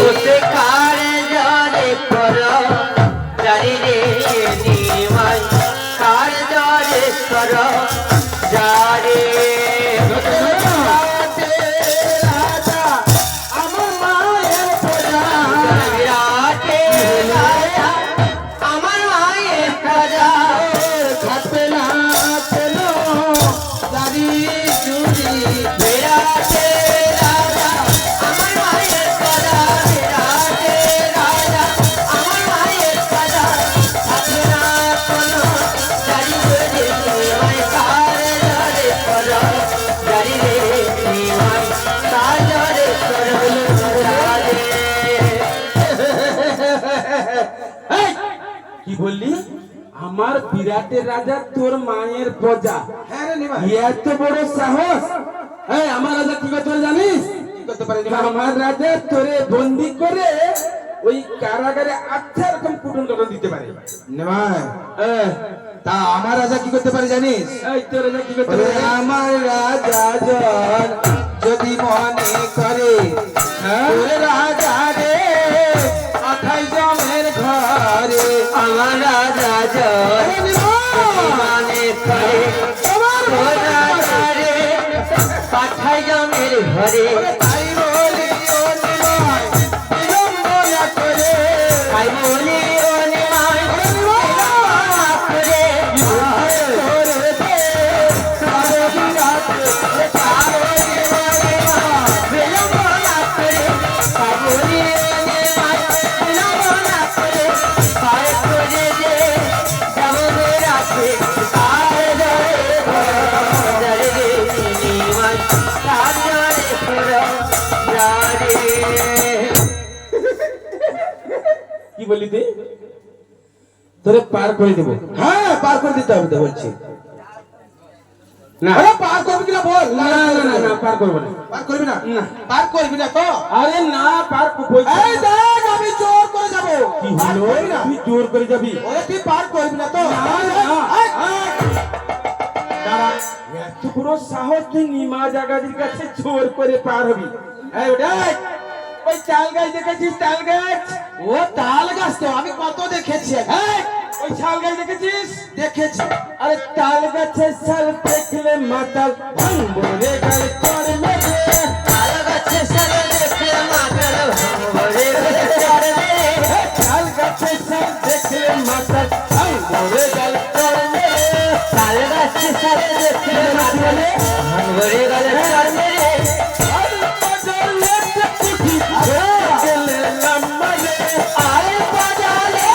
ওতে কার জরে পর জারি রে নিমাই কার জরে পর জারে আমার মায়ের প্রজা বিরাটে রাজা আমার মায়ের প্রজা খাতে না চলো জারি জুড়ি বিরাটে কি বললি? আমার বিরাটের রাজা তোর মায়ের প্রজা? হ্যাঁ রে নিমাই, এত বড় সাহস! আমার রাজা কি করতে পারে জানিস? কি করতে পারে নিমাই? আমার রাজা তোরে বন্দি করে ওই কারাগারে 8 রকম কুটন কাটন দিতে পারে। নিমাই, হ্যাঁ, তা আমার রাজা কি করতে পারে জানিস? এই তোর রাজা কি করতে ওরে পারে? আমার রাজা জন যদি মনে করে হ্যাঁ? ওরে রাজা রে 28 জনের ঘরে আমার রাজা জয় মানে করে রে পাঠাই জমের ঘরে তাই বলি ও নিমাই বিলম্ব না করে তাই বলি ও নিমাই করে করে দে সারা বিরাতে বিলম্ব না করে তাই বলি ও নিমাই বিলম্ব না করে পায়ে করে দে যাবো রাতে কার জরে জরে রে নিমাই কার জরে জরে কি বললি তুই? তোরে পার করে দেবো। হ্যাঁ পার করে দিতে হবে তো বলছি। না আরে পার করবি কিনা বল। না না না না, পার করবো না। পার করবি না? না। পার করবি না তো? আরে না, পার বলছি। এই দেখ আমি জোর করে যাব। কি পার হলো? করবি না? তুই জোর করে যাবি? ওরে তুই পার করবি না তো? না, না। দাঁড়া, এত বড় সাহস তুই নিমা জাগাজির কাছে জোর করে পার হবি? এই দেখ, ওই তাল গাছ দেখেছিস? তাল গাছ? ও তাল গাছ তো আমি কত দেখেছি। এই, ওই শাল গাছ দেখেছিস? দেখেছি। আরে তাল গাছের শাল দেখলে মাতাল ভাঙবো রে গাল চড় মেরে। তাল গাছে সারা দেখে মাতাল ভরে চড়ে তাল গাছের শাল দেখলে মাতাল ভাঙবো রে গাল চড় মেরে। তাল গাছে সারা দেখে মাতাল ভরে গেলে চড়ে আর বাজালে কুঠি গেলে লাম্বারে। আরে বাজালে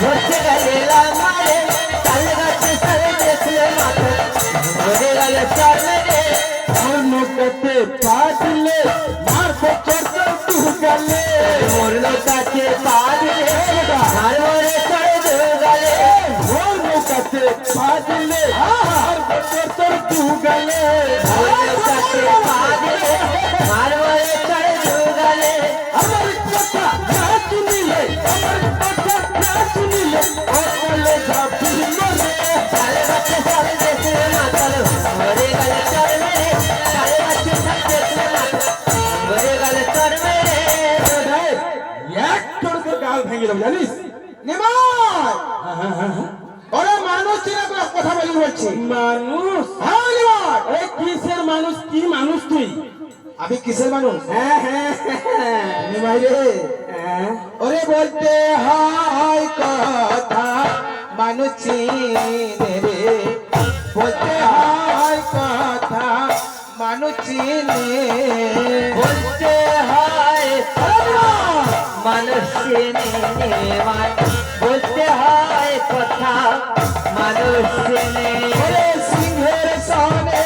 ভরতে গেলে লামারে তাল গাছে সারা দেখে মাতাল ভরে গেলে চড়ে নৌকাতে পা দিলে মারবো চড়তে তু গেলে। মরলো কাছে পা দিলে আর মরে চড়ে গেলে নৌকাতে পা দিলে মারবো চড়তে তু গেলে। মরলো কাছে পা দিলে আর মরে চড়ে গেলে আমার কথা না শুনিলে, আমার কথা না শুনিলে অকলে ঝাঁপি মরে। তাল গাছে সারা দেখে মাতাল ভরে গেলে চড়ে তাল গাছে সারা দেখে মাতাল ভরে গেলে চড়ে এক চড়তে গাল ভেঙে দেবো জানিস? নিমাই, ওরে মানুষ চিনা করে কথা বলি বলছি। মানুষ? হ্যাঁ নিমাই, এই কিসের মানুষ? কি মানুষ তুই? আমি কিসের মানুষ? হ্যাঁ হ্যাঁ হ্যাঁ নিমাই রে, হ্যাঁ। ওরে বলতে হয় কথা মানুষ চিনে রে, বলতে হয় কথা মানুষ চিনে। বলতে হয় মানুষ চিনে বলতে হয় কথা মানুষ চিনে ওরে সিংহের সনে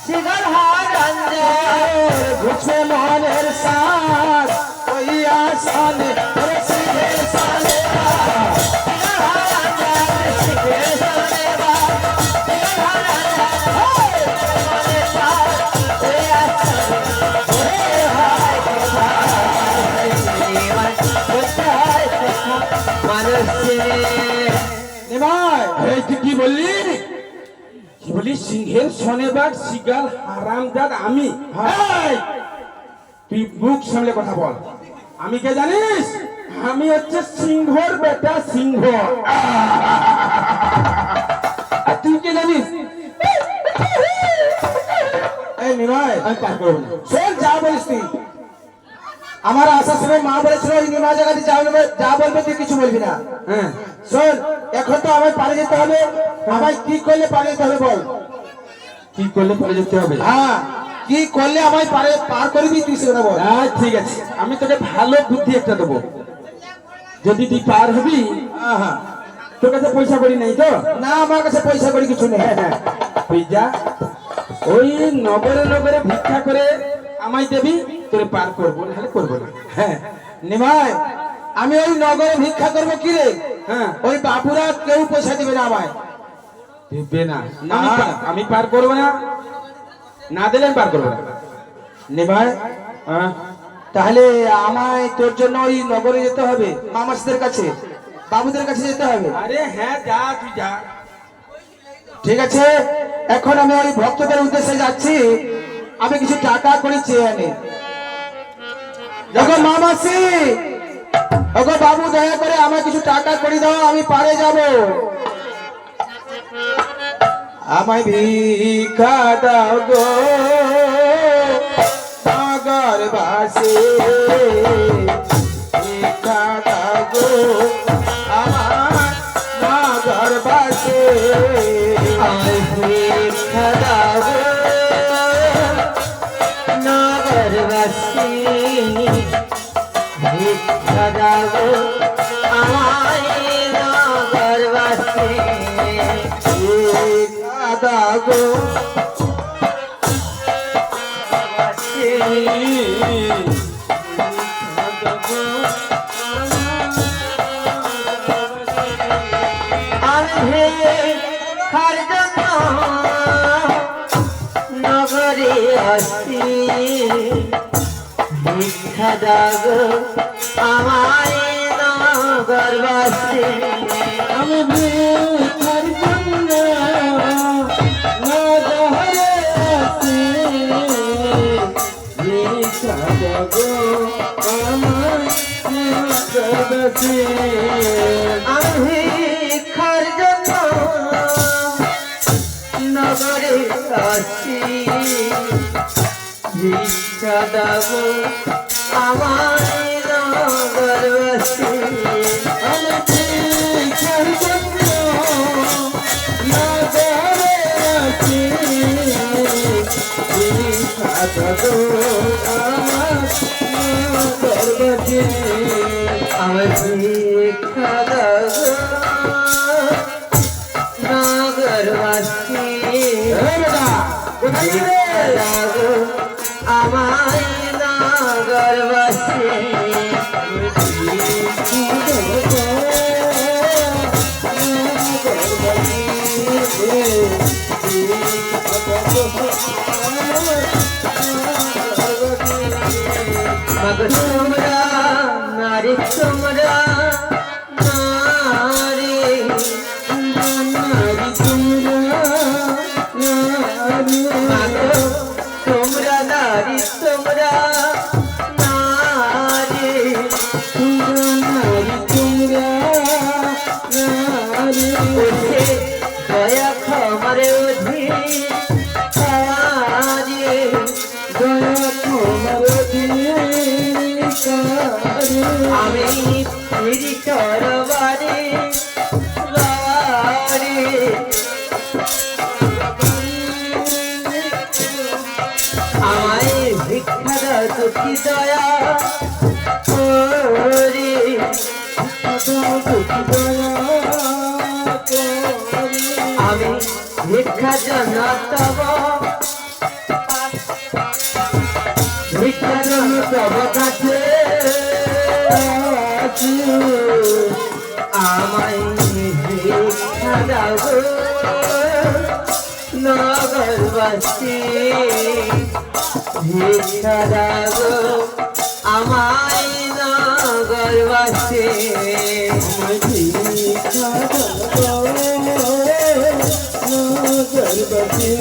শিখর হারান ঘুষে মনের সাথ ওই আসনে ওরে সিংহের সনে মানুষ নিমাই, এই তুই কি বললি? বলি সিংহের শনিবার শিগাল হারামজাদ আমি। এই, তুই মুখ সামলে কথা বল। আমি কে জানিস? আমি হচ্ছে সিংহর বেটা সিংহ। আর তুই কে জানিস? এই নিমাই, আমি পার করবো না। শোন যা বলিস তুই। আমার আসার সময় মা বলেছিল ওই নিমা জায়গাতে যা বলবে তুই কিছু বলবি না। হ্যাঁ, শোন, এখন তো আমায় পারে যেতে হবে। আমায় কি করলে পারে যেতে হবে বল। কি করলে পরে যেতে হবে? হ্যাঁ, কি করলে আমায় পার করবি তুই সেটা বল। ঠিক আছে, আমি তোকে ভালো বুদ্ধি একটা দেবো। যদি তুই পার হবি, হ্যাঁ, তোর কাছে পয়সা করি নাই তো? না আমার কাছে পয়সা করি কিছু নেই। তুই যা, ওই নগরে নগরে ভিক্ষা করে আমায় দেবি, তোরে পার করবো, নাহলে করবো না। হ্যাঁ নিমাই, আমি ওই নগরে ভিক্ষা করবো কি রে? হ্যাঁ, ওই বাপুরা কেউ পয়সা দিবে না আমায়। দেবে না? না। আমি পার করবো না, না দিলে আমি পার করবো না। নিমাই, হ্যাঁ, তাহলে আমায় তোর জন্য ওই নগরে যেতে হবে, মামাসদের কাছে, বাবুদের কাছে যেতে হবে। আরে হ্যাঁ, যা তুই যা। ঠিক আছে, এখন আমি ওই ভক্তদের উদ্দেশ্যে যাচ্ছি। আমি কিছু টাকা করে চেয়ে আনি। দেখো মামাসি, ওগো বাবু, দয়া করে আমায় কিছু টাকা করে দাও, আমি পারে যাব। আমায় ভিক্ষা দাও গো নগরবাসী, ভিক্ষা দাও গো আমার নগরবাসী। আমায় ভিক্ষা দাও নগরবাসী, ভিক্ষা দাও আমায় নগরবাসী। ভিক্ষা দাও গো আমি ভিক্ষার জন্য নগরে আসি, ভিক্ষা দাও আমায় নগরবাসী। আমি ভিক্ষার জন্য নগরে আসি, ভিক্ষা দেবো আমার নগরবাসী। আমি ভিক্ষার জন্য নগরে আসি, ভিক্ষা দাও আমায় নগরবাসী। আমি ভিক্ষার জন্য নগরে আসি, ভিক্ষা দেবো আমার নগরবাসী। আমার ভিক্ষা দাও নগরবাসী, ভিক্ষা দাও আমায় নগরবাসী। মগ তোমরা নারী, তোমরা নারী, নারী তোমরা নারী, মগ তোমরা নারী, তোমরা নারী, নারী তোমরা নারী। ওঠে দয়া ক্ষমার অধিকারী, দয়া ক্ষমার অধিকারী। আমি ফিরি করবারে বারে, আমায় ভিক্ষা দাও দুঃখী দয়া করে, আমি ভিক্ষা জন্য তব, ভিক্ষা জন্য তব কাছে আমায় ভিক্ষা দাও নগরবাসী, ভিক্ষা দাও আমায় নগরবাসী। ভিক্ষা দেবো নগরবাসী। पर्वते